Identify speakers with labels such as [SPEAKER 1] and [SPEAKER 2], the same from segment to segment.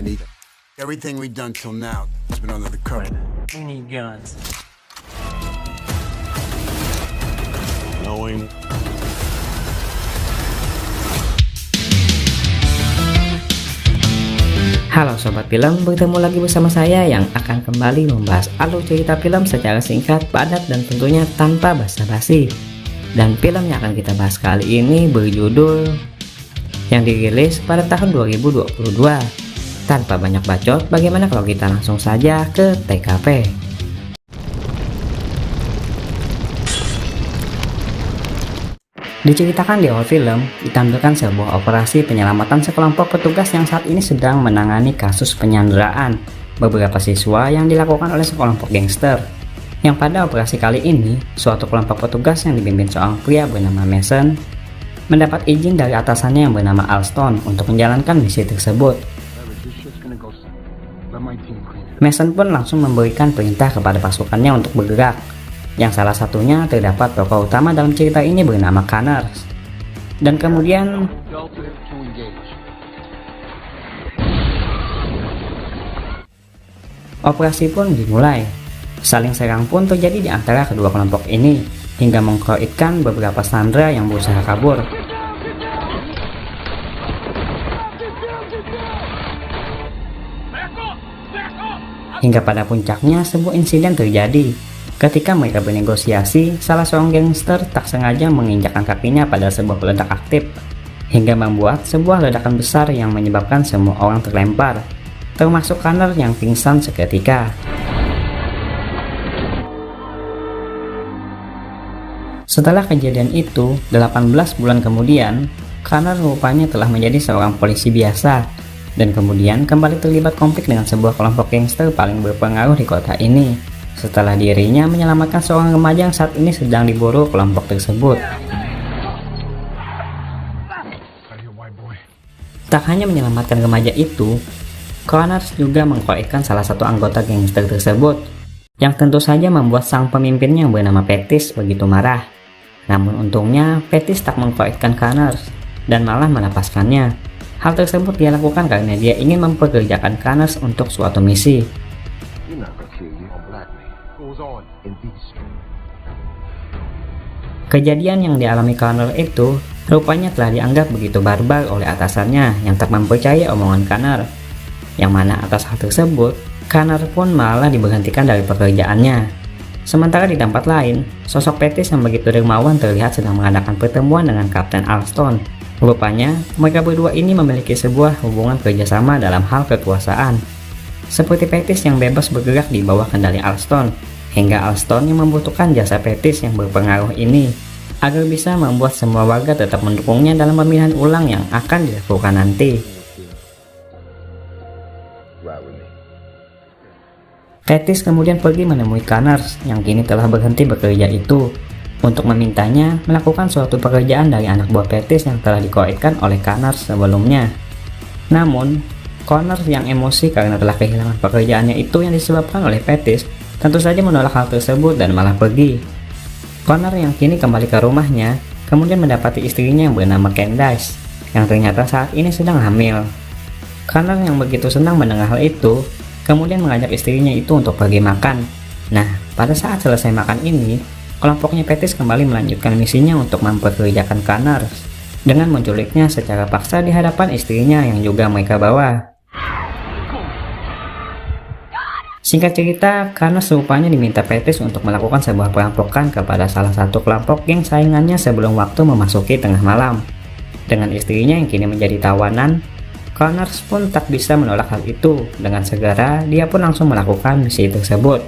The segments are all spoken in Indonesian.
[SPEAKER 1] I need everything we've done till now has been under the cover.
[SPEAKER 2] We need guns.
[SPEAKER 1] Knowing
[SPEAKER 3] Halo Sobat Film, bertemu lagi bersama saya yang akan kembali membahas alur cerita film secara singkat, padat, dan tentunya tanpa basa-basi. Dan film yang akan kita bahas kali ini berjudul yang dirilis pada tahun 2022. Tanpa banyak bacot, bagaimana kalau kita langsung saja ke TKP? Diceritakan di awal film, ditampilkan sebuah operasi penyelamatan sekelompok petugas yang saat ini sedang menangani kasus penyanderaan beberapa siswa yang dilakukan oleh sekelompok gangster. Yang pada operasi kali ini, suatu kelompok petugas yang dipimpin seorang pria bernama Mason mendapat izin dari atasannya yang bernama Alston untuk menjalankan misi tersebut. Mason pun langsung memberikan perintah kepada pasukannya untuk bergerak, yang salah satunya terdapat tokoh utama dalam cerita ini bernama Connors. Dan kemudian operasi pun dimulai. Saling serang pun terjadi di antara kedua kelompok ini hingga mengkoitkan beberapa sandera yang berusaha kabur. Hingga pada puncaknya sebuah insiden terjadi. Ketika mereka bernegosiasi, salah seorang gangster tak sengaja menginjakkan kakinya pada sebuah peledak aktif, hingga membuat sebuah ledakan besar yang menyebabkan semua orang terlempar, termasuk Connor yang pingsan seketika. Setelah kejadian itu, 18 bulan kemudian, Connor rupanya telah menjadi seorang polisi biasa, dan kemudian kembali terlibat konflik dengan sebuah kelompok gangster paling berpengaruh di kota ini. Setelah dirinya menyelamatkan seorang remaja yang saat ini sedang diburu kelompok tersebut. Tak hanya menyelamatkan remaja itu, Connors juga mengkoekkan salah satu anggota gangster tersebut, yang tentu saja membuat sang pemimpin yang bernama Pettis begitu marah. Namun untungnya Pettis tak mengkoekkan Connors dan malah melepaskannya. Hal tersebut dia lakukan karena dia ingin mempekerjakan Connors untuk suatu misi. Kejadian yang dialami Connor itu rupanya telah dianggap begitu barbar oleh atasannya yang tak mempercayai omongan Connor. Yang mana atas hal tersebut, Connor pun malah diberhentikan dari pekerjaannya. Sementara di tempat lain, sosok Pettis yang begitu dermawan terlihat sedang mengadakan pertemuan dengan Kapten Alston. Rupanya, mereka berdua ini memiliki sebuah hubungan kerjasama dalam hal kekuasaan. Seperti Pettis yang bebas bergerak di bawah kendali Alston, hingga Alston yang membutuhkan jasa Pettis yang berpengaruh ini agar bisa membuat semua warga tetap mendukungnya dalam pemilihan ulang yang akan dilakukan nanti. Pettis kemudian pergi menemui Connors yang kini telah berhenti bekerja itu untuk memintanya melakukan suatu pekerjaan dari anak buah Pettis yang telah dikoetkan oleh Connors sebelumnya. Namun, Connors yang emosi karena telah kehilangan pekerjaannya itu yang disebabkan oleh Pettis tentu saja menolak hal tersebut dan malah pergi. Connor yang kini kembali ke rumahnya kemudian mendapati istrinya yang bernama Candace yang ternyata saat ini sedang hamil. Connor yang begitu senang mendengar hal itu kemudian mengajak istrinya itu untuk pergi makan. Nah, pada saat selesai makan ini, kelompoknya Pettis kembali melanjutkan misinya untuk mempekerjakan Connor dengan menculiknya secara paksa di hadapan istrinya yang juga mereka bawa. Singkat cerita, Connors rupanya diminta Pettis untuk melakukan sebuah perampokan kepada salah satu kelompok geng saingannya sebelum waktu memasuki tengah malam. Dengan istrinya yang kini menjadi tawanan, Connors pun tak bisa menolak hal itu. Dengan segera, dia pun langsung melakukan misi tersebut.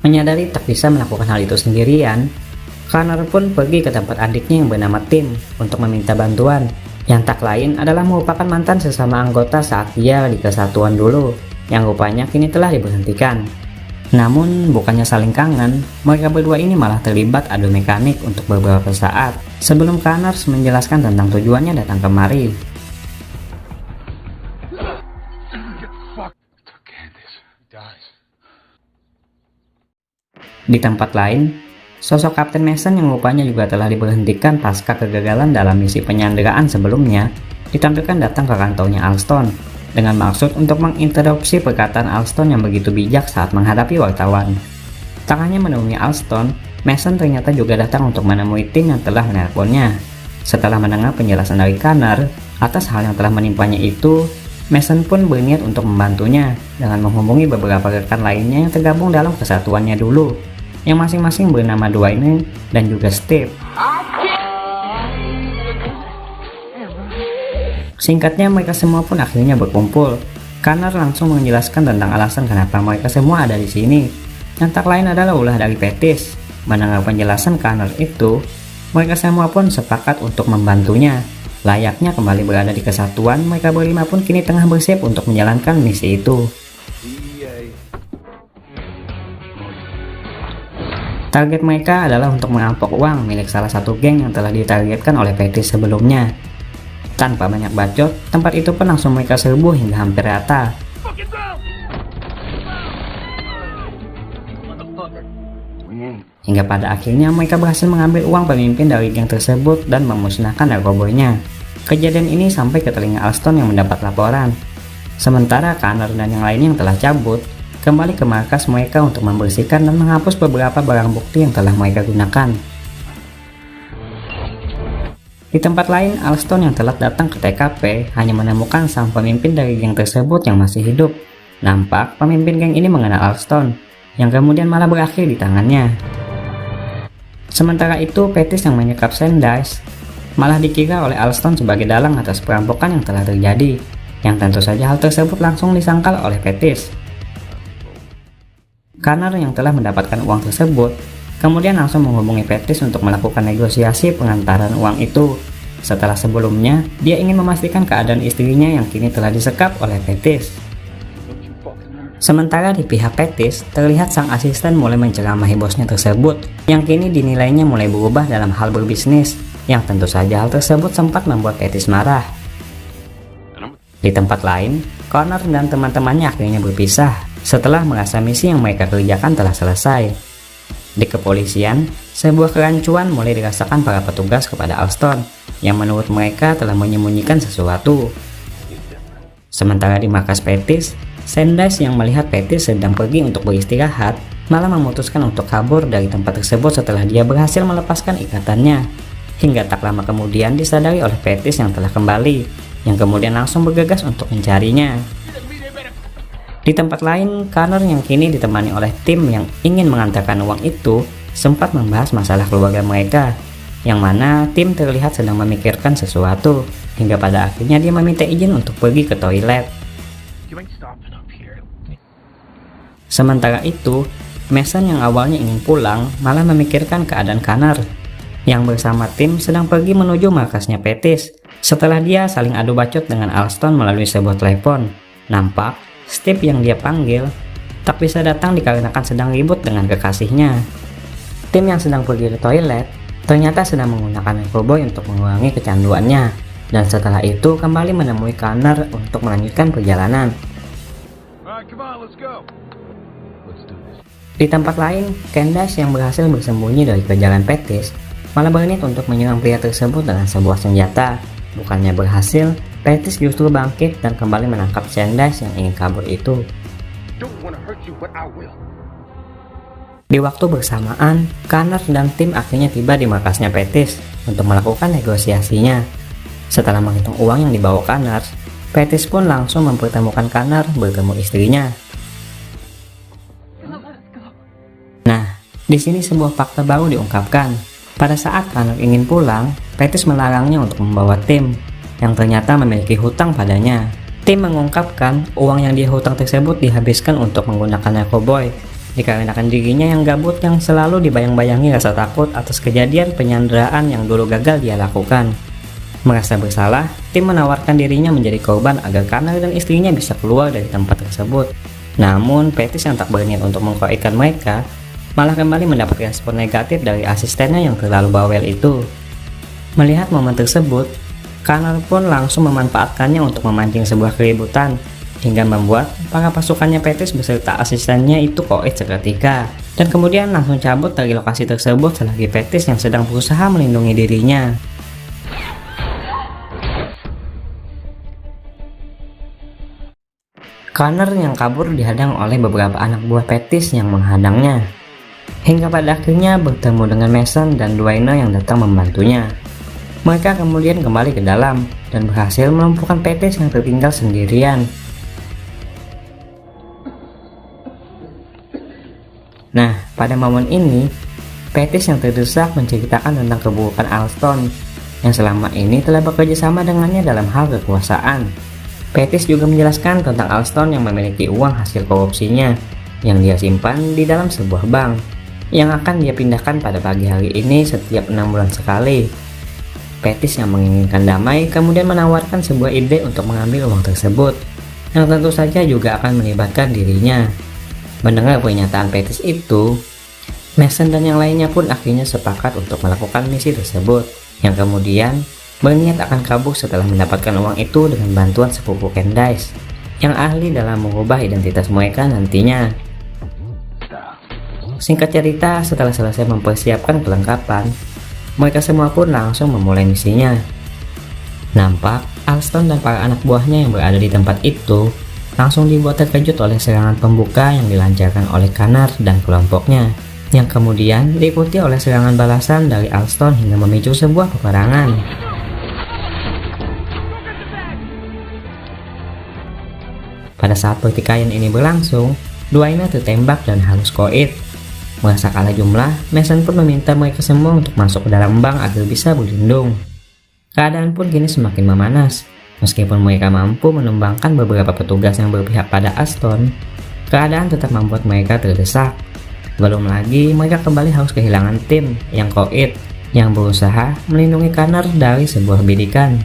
[SPEAKER 3] Menyadari tak bisa melakukan hal itu sendirian, Connor pun pergi ke tempat adiknya yang bernama Tim untuk meminta bantuan, yang tak lain adalah merupakan mantan sesama anggota saat dia di kesatuan dulu, yang rupanya kini telah diberhentikan. Namun bukannya saling kangen, mereka berdua ini malah terlibat adu mekanik untuk beberapa saat sebelum Connors menjelaskan tentang tujuannya datang kemari. Di tempat lain, sosok Kapten Mason yang rupanya juga telah diberhentikan pasca kegagalan dalam misi penyanderaan sebelumnya, ditampilkan datang ke kantornya Alston dengan maksud untuk menginterupsi perkataan Alston yang begitu bijak saat menghadapi wartawan. Tak hanya menemui Alston, Mason ternyata juga datang untuk menemui tim yang telah menelponnya. Setelah mendengar penjelasan dari Connor atas hal yang telah menimpanya itu, Mason pun berniat untuk membantunya dengan menghubungi beberapa rekan lainnya yang tergabung dalam kesatuannya dulu, yang masing-masing bernama Dwayne dan juga Steve. Singkatnya, mereka semua pun akhirnya berkumpul. Connor langsung menjelaskan tentang alasan kenapa mereka semua ada di sini, yang tak lain adalah ulah dari Pettis. Mendengar penjelasan Connor itu, mereka semua pun sepakat untuk membantunya. Layaknya kembali berada di kesatuan, mereka berlima pun kini tengah bersiap untuk menjalankan misi itu. Target mereka adalah untuk merampok uang milik salah satu geng yang telah ditargetkan oleh Pettis sebelumnya. Tanpa banyak bacot, tempat itu pun langsung mereka serbu hingga hampir rata. Hingga pada akhirnya mereka berhasil mengambil uang pemimpin dari geng tersebut dan memusnahkan narkoboynya. Kejadian ini sampai ke telinga Alston yang mendapat laporan. Sementara Connor dan yang lainnya yang telah cabut kembali ke markas mereka untuk membersihkan dan menghapus beberapa barang bukti yang telah mereka gunakan. Di tempat lain, Alston yang telah datang ke TKP hanya menemukan sang pemimpin dari geng tersebut yang masih hidup. Nampak pemimpin geng ini mengenal Alston, yang kemudian malah berakhir di tangannya. Sementara itu, Pettis yang menyekap Sanders malah dikira oleh Alston sebagai dalang atas perampokan yang telah terjadi, yang tentu saja hal tersebut langsung disangkal oleh Pettis. Connor yang telah mendapatkan uang tersebut kemudian langsung menghubungi Pettis untuk melakukan negosiasi pengantaran uang itu, setelah sebelumnya dia ingin memastikan keadaan istrinya yang kini telah disekap oleh Pettis. Sementara di pihak Pettis, terlihat sang asisten mulai menceramahi bosnya tersebut, yang kini dinilainya mulai berubah dalam hal berbisnis, yang tentu saja hal tersebut sempat membuat Pettis marah. Di tempat lain, Connor dan teman-temannya akhirnya berpisah, setelah merasa misi yang mereka kerjakan telah selesai. Di kepolisian, sebuah kerancuan mulai dirasakan para petugas kepada Alston, yang menurut mereka telah menyembunyikan sesuatu. Sementara di markas Pettis, Sanders yang melihat Pettis sedang pergi untuk beristirahat, malah memutuskan untuk kabur dari tempat tersebut setelah dia berhasil melepaskan ikatannya. Hingga tak lama kemudian disadari oleh Pettis yang telah kembali, yang kemudian langsung bergegas untuk mencarinya. Di tempat lain, Connor yang kini ditemani oleh tim yang ingin mengantarkan uang itu sempat membahas masalah keluarga mereka, yang mana tim terlihat sedang memikirkan sesuatu, hingga pada akhirnya dia meminta izin untuk pergi ke toilet. Sementara itu, Mason yang awalnya ingin pulang malah memikirkan keadaan Connor, yang bersama tim sedang pergi menuju markasnya Pettis. Setelah dia saling adu bacot dengan Alston melalui sebuah telepon, nampak Steve yang dia panggil tak bisa datang dikarenakan sedang ribut dengan kekasihnya. Tim yang sedang pergi ke toilet ternyata sedang menggunakan narkoboy untuk mengurangi kecanduannya, dan setelah itu kembali menemui Connor untuk melanjutkan perjalanan. Di tempat lain, Candace yang berhasil bersembunyi dari kejaran Pettis malah berniat untuk menyerang pria tersebut dengan sebuah senjata. Bukannya berhasil, Pettis justru bangkit dan kembali menangkap Candace yang ingin kabur itu. Di waktu bersamaan, Connor dan tim akhirnya tiba di markasnya Pettis untuk melakukan negosiasinya. Setelah menghitung uang yang dibawa Connor, Pettis pun langsung mempertemukan Connor bertemu istrinya. Nah, di sini sebuah fakta baru diungkapkan. Pada saat Connor ingin pulang, Pettis melarangnya untuk membawa tim, yang ternyata memiliki hutang padanya. Tim mengungkapkan uang yang dihutang tersebut dihabiskan untuk menggunakan narkoboy, dikarenakan dirinya yang gabut yang selalu dibayang-bayangi rasa takut atas kejadian penyanderaan yang dulu gagal dia lakukan. Merasa bersalah, tim menawarkan dirinya menjadi korban agar Connor dan istrinya bisa keluar dari tempat tersebut. Namun, Pettis yang tak berniat untuk mengkoikkan mereka, malah kembali mendapat respon negatif dari asistennya yang terlalu bawel itu. Melihat momen tersebut, Connor pun langsung memanfaatkannya untuk memancing sebuah keributan, hingga membuat para pasukannya Pettis beserta asistennya itu koit seketika, dan kemudian langsung cabut dari lokasi tersebut selagi Pettis yang sedang berusaha melindungi dirinya. Connor yang kabur dihadang oleh beberapa anak buah Pettis yang menghadangnya. Hingga pada akhirnya bertemu dengan Mason dan Dwayne yang datang membantunya. Mereka kemudian kembali ke dalam dan berhasil melumpuhkan Pettis yang tertinggal sendirian. Nah, pada momen ini, Pettis yang terdesak menceritakan tentang keburukan Alston yang selama ini telah bekerja sama dengannya dalam hal kekuasaan. Pettis juga menjelaskan tentang Alston yang memiliki uang hasil korupsinya yang dia simpan di dalam sebuah bank yang akan dia pindahkan pada pagi hari ini setiap 6 bulan sekali. Pettis yang menginginkan damai kemudian menawarkan sebuah ide untuk mengambil uang tersebut yang tentu saja juga akan melibatkan dirinya. Mendengar pernyataan Pettis itu, Mason dan yang lainnya pun akhirnya sepakat untuk melakukan misi tersebut, yang kemudian berniat akan kabur setelah mendapatkan uang itu dengan bantuan sepupu Candace, yang ahli dalam mengubah identitas mereka nantinya. Singkat cerita, setelah selesai mempersiapkan kelengkapan, mereka semua pun langsung memulai misinya. Nampak, Alston dan para anak buahnya yang berada di tempat itu langsung dibuat terkejut oleh serangan pembuka yang dilancarkan oleh Connor dan kelompoknya, yang kemudian diikuti oleh serangan balasan dari Alston hingga memicu sebuah peperangan. Pada saat pertikaian ini berlangsung, Dwayne tertembak dan harus koit. Merasa kalah jumlah, Mason pun meminta mereka semua untuk masuk ke dalam bank agar bisa berlindung. Keadaan pun kini semakin memanas. Meskipun mereka mampu menumbangkan beberapa petugas yang berpihak pada Alston, keadaan tetap membuat mereka terdesak. Belum lagi mereka kembali harus kehilangan tim yang koit yang berusaha melindungi Connor dari sebuah bidikan.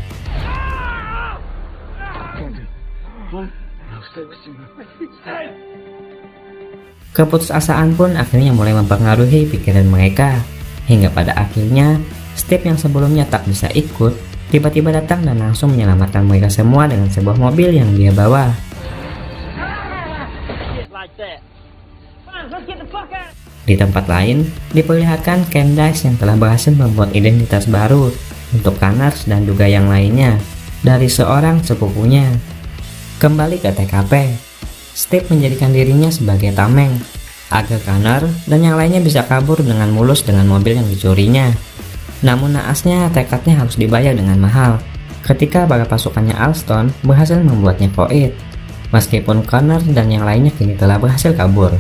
[SPEAKER 3] Keputusasaan pun akhirnya mulai mempengaruhi pikiran mereka, hingga pada akhirnya Steve yang sebelumnya tak bisa ikut tiba-tiba datang dan langsung menyelamatkan mereka semua dengan sebuah mobil yang dia bawa. Di tempat lain, diperlihatkan Candace yang telah berhasil membuat identitas baru untuk Connor dan juga yang lainnya dari seorang sepupunya. Kembali ke TKP, Steve menjadikan dirinya sebagai tameng agar Connor dan yang lainnya bisa kabur dengan mulus dengan mobil yang dicurinya. Namun naasnya tekadnya harus dibayar dengan mahal ketika para pasukannya Alston berhasil membuatnya koit, meskipun Connor dan yang lainnya kini telah berhasil kabur.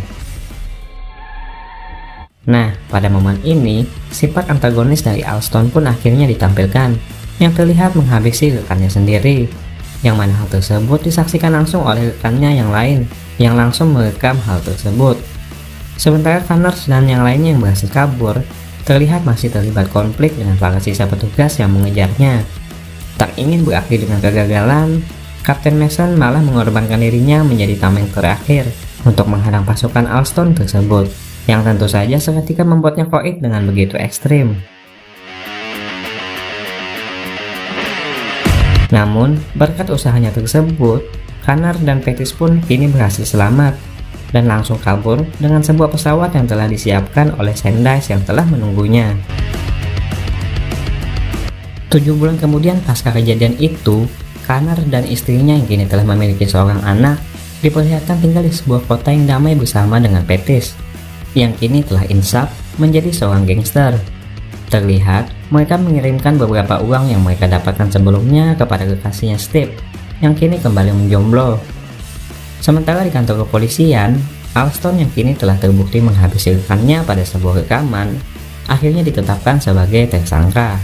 [SPEAKER 3] Nah, pada momen ini, sifat antagonis dari Alston pun akhirnya ditampilkan, yang terlihat menghabisi rekannya sendiri, yang mana hal tersebut disaksikan langsung oleh rekannya yang lain, yang langsung merekam hal tersebut. Sementara Connor dan yang lainnya yang berhasil kabur, terlihat masih terlibat konflik dengan para sisa petugas yang mengejarnya. Tak ingin berakhir dengan kegagalan, Kapten Mason malah mengorbankan dirinya menjadi tameng terakhir untuk menghadang pasukan Alston tersebut, yang tentu saja seketika membuatnya koit dengan begitu ekstrim. Namun, berkat usahanya tersebut, Connor dan Pettis pun kini berhasil selamat dan langsung kabur dengan sebuah pesawat yang telah disiapkan oleh Candace yang telah menunggunya. 7 bulan kemudian pasca kejadian itu, Connor dan istrinya yang kini telah memiliki seorang anak diperlihatkan tinggal di sebuah kota yang damai bersama dengan Pettis, yang kini telah insaf menjadi seorang gangster. Terlihat mereka mengirimkan beberapa uang yang mereka dapatkan sebelumnya kepada kekasihnya Steve yang kini kembali menjomblo. Sementara di kantor kepolisian, Alston yang kini telah terbukti menghabisi rekannya pada sebuah rekaman akhirnya ditetapkan sebagai tersangka.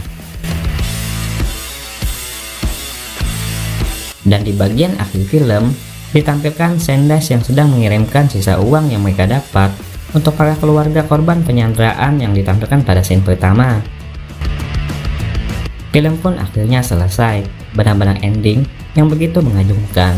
[SPEAKER 3] Dan di bagian akhir film ditampilkan Candace yang sedang mengirimkan sisa uang yang mereka dapat untuk para keluarga korban penyanderaan yang ditampilkan pada scene pertama. Film pun akhirnya selesai, benar-benar ending yang begitu mengagumkan.